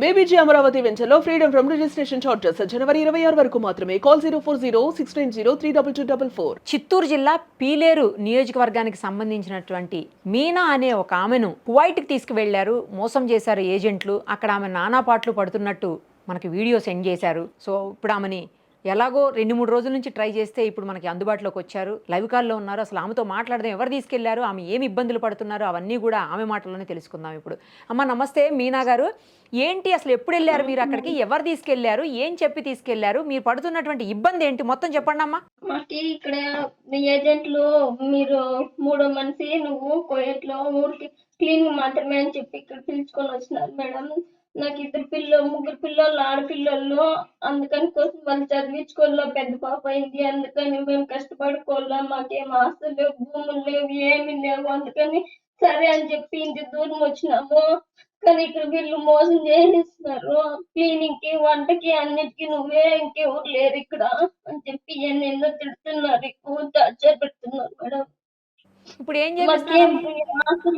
బేబీజీ అమరావతి వెంచర్లో freedom from registration charges జనవరి 26 వరకు మాత్రమే. కాల్ 04069032244. చిత్తూరు జిల్లా పీలేరు నియోజకవర్గానికి సంబంధించినటువంటి మీనా అనే ఒక ఆమెను కువైట్కి తీసుకువెళ్లారు, మోసం చేశారు ఏజెంట్లు. అక్కడ ఆమె నానా పాటలు పడుతున్నట్టు మనకి వీడియో సెండ్ చేశారు. సో ఇప్పుడు ఆమెని ఎలాగో 2-3 రోజుల నుంచి ట్రై చేస్తే ఇప్పుడు మనకి అందుబాటులోకి వచ్చారు, లైవ్ కాల్లో ఉన్నారు. అసలు ఆమెతో మాట్లాడదాం, ఎవరు తీసుకెళ్లారు, ఆమె ఏమి ఇబ్బందులు పడుతున్నారు, అవన్నీ కూడా ఆమె మాటల్లోనే తెలుసుకుందాం ఇప్పుడు. అమ్మ నమస్తే మీనా గారు, ఏంటి అసలు ఎప్పుడు వెళ్ళారు మీరు అక్కడికి, ఎవరు తీసుకెళ్లారు, ఏం చెప్పి తీసుకెళ్లారు, మీరు పడుతున్నటువంటి ఇబ్బంది ఏంటి మొత్తం చెప్పండి అమ్మా. మాకి ఇక్కడ ఏజెంట్లు మీరు మూడో మనిషి నువ్వు కోయట్ లో ఊరికి క్లీన్ మాత్రమే అని చెప్పి ఇక్కడ పిలుచుకొని వచ్చినారు మేడం. నాకు ముగ్గురు పిల్లలు ఆడపిల్లలు, అందుకని కోసం వాళ్ళు చదివించుకోవాలా, పెద్ద పాప అయింది, అందుకని మేము కష్టపడుకోవాలా, మాకేం ఆస్తులు లేవు, భూములు లేవు, ఏమి లేవు, అందుకని సరే అని చెప్పి ఇంత దూరం వచ్చినాము. కానీ ఇక్కడ వీళ్ళు మోసం చేసేస్తున్నారు, క్లీనింగ్ కి వంటకి అన్నిటికీ నువ్వే, ఇంకెవరు లేరు ఇక్కడ అని చెప్పి ఎన్నెన్నో తిడుతున్నారు, ఎక్కువ టార్చర్ పెడుతున్నారు మేడం. ఇప్పుడు ఏం మాకేం చేపిస్తున్నారు?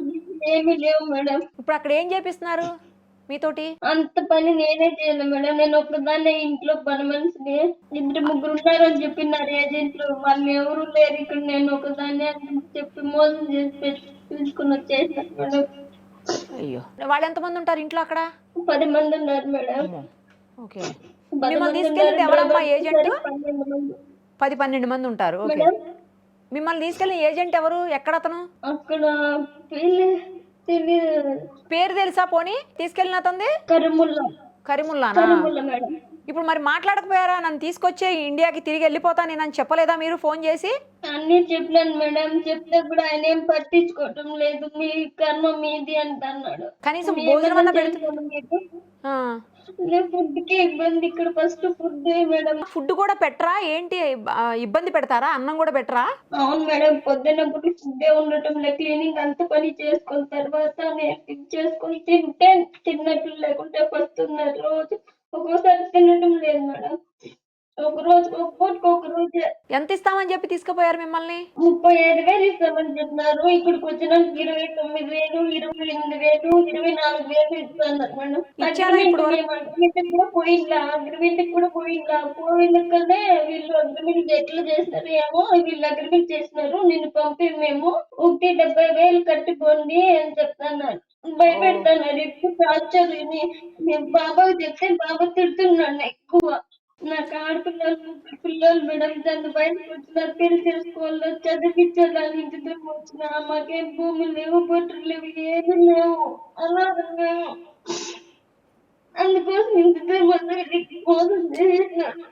ఏమీ లేవు మేడం. ఇప్పుడు అక్కడ ఏం చేపిస్తున్నారు మీతోటి? అంత పని నేనే చేయాలి మేడం, నేను ఒక్కదాన్నే ఇంట్లో పని మనిషిని. ముగ్గురు ఉన్నారని చెప్పినారు ఏజెంట్లు, వాళ్ళు ఎవరు లేరు ఇక్కడ, నేను ఒకదాన్నే అని చెప్పి మోసం చేసి పిలుచుకుని వచ్చేసాను మేడం. అయ్యో, వాళ్ళు ఎంతమంది ఉంటారు ఇంట్లో అక్కడ? 10 మంది ఉన్నారు మేడం. ఓకే, మిమ్మల్ని తీసుకెళ్ళింది ఎవరమ్మా ఏజెంట్? 10-12 మంది ఉంటారు. ఓకే, మిమ్మల్ని తీసుకెళ్ళిన ఏజెంట్ ఎవరు, ఎక్కడ అతను? అక్కడ పేరు తెలుసా పోనీ తీసుకెళ్ళిన అతనిది? కరీముల్లానా? మేడం. ఇప్పుడు మరి మాట్లాడకపోయారా, నన్ను తీసుకొచ్చే ఇండియాకి తిరిగి వెళ్ళిపోతా నేనని చెప్పలేదా మీరు ఫోన్ చేసి? అన్ని చెప్పాను మేడం, చెప్తే కూడా ఆయన ఏం పట్టించుకోవటం లేదు, మీ కర్మ మీది అంటున్నాడు. కనీసం భోజనం అన్న పెడుతున్నాడు? ఫుడ్ కి ఇబ్బంది ఇక్కడ, ఫస్ట్ ఫుడ్ మేడం. ఫుడ్ కూడా పెట్టరా ఏంటి, ఇబ్బంది పెడతారా, అన్నం కూడా పెట్టరా? అవును మేడం, పొద్దున్నప్పుడు ఫుడ్ ఉండటం లేదు, క్లీనింగ్ అంత పని చేసుకున్న తర్వాత నేను చేసుకుని తింటే తిన్నట్లు, లేకుంటే వస్తున్నారు రోజు. ఒక్కోసారి తినడం లేదు మేడం, ఒక రోజు ఒక రోజు. ఎంత ఇస్తామని చెప్పి తీసుకుపోయారు మిమ్మల్ని? 35,000 ఇస్తామని చెప్పినారు, ఇక్కడికి వచ్చినాక 29,000, 28,000, 24,000 ఇస్తున్నారు మేడం. అగ్రిమెంట్ కూడా పోయిందా, పోయినాకనే వీళ్ళు అగ్రిమెంట్ ఎట్లా చేస్తారు ఏమో, వీళ్ళు అగ్రిమెంట్ చేసినారు, నిన్ను పంపి మేము 70,000 కట్టిపోండి అని చెప్తున్నారు, భయపెడతాన్నారు. ఎక్కువ టార్చర్. నేను బాబాకి చెప్తే బాబా తిడుతున్నాను ఎక్కువ. నాకు పిల్లలు మేడం, దాన్ని బయటకు వచ్చిన పెళ్లి చేసుకోవాలి, చదివించాలని ఇంటి దగ్గర వచ్చిన, మాకేం భూములు లేవు, బొట్టులు లేవు, ఏమి లేవు, అలా మేము అందుకోసం ఇంటి దగ్గర మోసం చేసినాడు.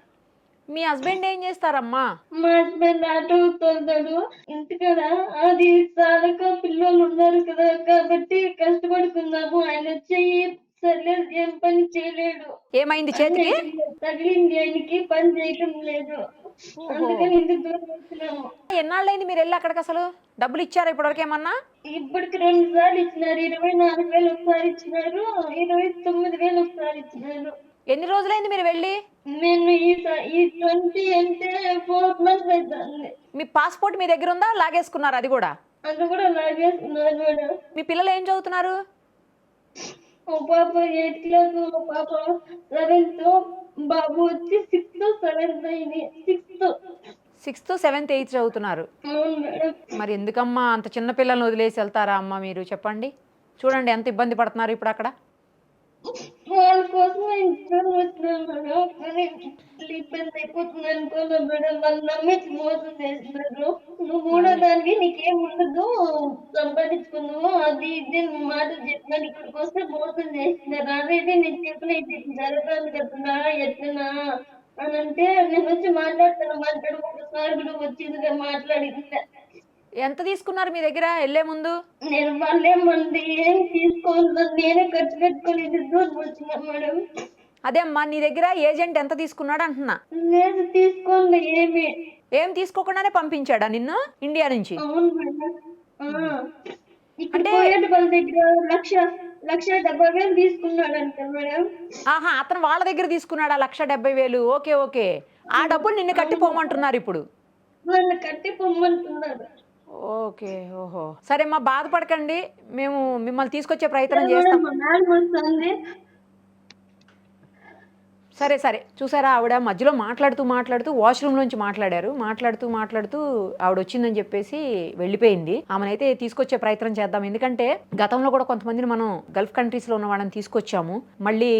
మీ హస్బెండ్ ఏం చేస్తారమ్మా? మా హస్బెండ్ ఆటో తోలుతాడు ఇంటికాడ, అది చాలక పిల్లలు ఉన్నారు కదా కాబట్టి కష్టపడుతున్నాము. ఆయన చెయ్యి సర్లేదు, ఏం పని చేయలేడు. ఏమైంది చేతికి? తగిలింది, ఆయనకి పని చేయటం లేదు, అందుకని ఇంటి దూరం వచ్చినాము. ఎన్నాళ్ళైంది మీరు వెళ్ళి అక్కడికి, అసలు డబ్బులు ఇచ్చారా ఇప్పటివరకు ఏమన్నా? ఇప్పటికి 2 సార్లు ఇచ్చినారు, 24,000 ఒకసారి ఇచ్చినారు, 29,000 ఒకసారి ఇచ్చినారు. ఎన్ని రోజులైంది మీరు వెళ్ళి? నేను ఈ 20 అంటే 4 months అవుతుంది. మీ పాస్పోర్ట్ మీ దగ్గర ఉందా, లాగేసుకున్నారు అది కూడా? అది కూడా లాగేసుకున్నారు మేడం. మీ పిల్లలు ఏం చదువుతున్నారు? ఓ పాప 8th class, ఓ పాప 7th, బాబు వచ్చి 6th, 7th అయింది. 6th, 7th, 8th చదువుతున్నారు. అవును మేడం. మరి ఎందుకమ్మా అంత చిన్న పిల్లల్ని వదిలేసి వెళ్తారా అమ్మా మీరు, చెప్పండి. చూడండి ఎంత ఇబ్బంది పడుతున్నారు ఇప్పుడు అక్కడ. వాళ్ళ కోసం ఇంట్లో వచ్చినాను మేడం, కానీ ఇబ్బంది అయిపోతుంది అనుకోలే మేడం. వాళ్ళు నమ్మించి మోసం చేస్తున్నారు. నువ్వు కూడా దానికి నీకేం ఉండదు, సంపాదించుకున్నావు, అది ఇది మాటలు చెప్పినారు, ఇక్కడికి వస్తే మోసం చేస్తున్నారు. ఆల్రెడీ నేను చెప్పిన ఇది జరగాలి కదా ఎట్లనా అని అంటే, నేను వచ్చి మాట్లాడతాను, ఒకసారి కూడా వచ్చిందిగా మాట్లాడింది. ఎంత తీసుకున్నారు మీ దగ్గర వెళ్ళే ముందు? నేను వాళ్ళేమంది ఏం తీసుకోవాలి, నేనే ఖర్చు పెట్టుకొని దూరం వచ్చినా మేడం. అదే అమ్మా, నీ దగ్గర ఏజెంట్ ఎంత తీసుకున్నాడు అంటున్నా? లేదు తీసుకోండి, ఏం తీసుకోకుండానే పంపించాడా నిన్ను ఇండియా నుంచి? అవును మేడం. ఇక్కడ పోయేటి వాళ్ళ దగ్గర 1,70,000 తీసుకున్నాడంట మేడం. ఆహా, అతను వాళ్ళ దగ్గర తీసుకున్నాడా 1,70,000? ఓకే ఓకే, ఆ డబ్బులు నిన్ను కట్టిపోమంటున్నారు ఇప్పుడు? వాళ్ళు కట్టిపోమంటున్నారు. ఓకే, ఓహో, సరే అమ్మా బాధపడకండి, మేము మిమ్మల్ని తీసుకొచ్చే ప్రయత్నం చేస్తాం. సరే సరే చూసారా, ఆవిడ మధ్యలో మాట్లాడుతూ వాష్రూమ్ నుంచి మాట్లాడుతూ ఆవిడ వచ్చిందని చెప్పేసి వెళ్ళిపోయింది. ఆమెనైతే తీసుకొచ్చే ప్రయత్నం చేద్దాం, ఎందుకంటే గతంలో కూడా కొంతమందిని మనం గల్ఫ్ కంట్రీస్లో ఉన్న వాళ్ళని తీసుకొచ్చాము. మళ్ళీ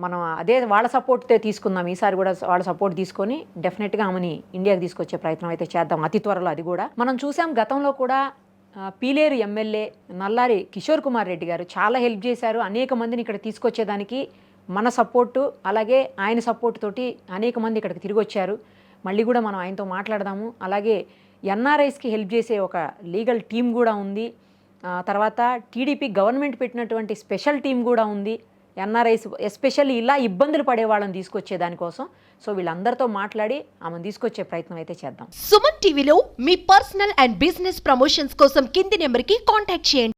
మనం అదే వాళ్ళ సపోర్ట్తో తీసుకుందాం. ఈసారి కూడా వాళ్ళ సపోర్ట్ తీసుకొని డెఫినెట్గా ఆమెని ఇండియాకి తీసుకొచ్చే ప్రయత్నం అయితే చేద్దాం అతి త్వరలో. అది కూడా మనం చూసాం, గతంలో కూడా పీలేరు ఎమ్మెల్యే నల్లారి కిషోర్ కుమార్ రెడ్డి గారు చాలా హెల్ప్ చేశారు. అనేక మందిని ఇక్కడ తీసుకొచ్చేదానికి మన సపోర్టు అలాగే ఆయన సపోర్ట్ తోటి అనేక మంది ఇక్కడికి తిరిగి వచ్చారు. మళ్ళీ కూడా మనం ఆయనతో మాట్లాడదాము. అలాగే ఎన్ఆర్ఐస్కి హెల్ప్ చేసే ఒక లీగల్ టీం కూడా ఉంది. తర్వాత టీడీపీ గవర్నమెంట్ పెట్టినటువంటి స్పెషల్ టీం కూడా ఉంది. ఎన్ఆర్ఐస్ ఎస్పెషల్లీ ఇలా ఇబ్బందులు పడే వాళ్ళని తీసుకొచ్చే దానికోసం. సో వీళ్ళందరితో మాట్లాడి ఆమెను తీసుకొచ్చే ప్రయత్నం అయితే చేద్దాం. సుమన్ టీవీలో మీ పర్సనల్ అండ్ బిజినెస్ ప్రమోషన్స్ కోసం కింది నెంబర్కి కాంటాక్ట్ చేయండి.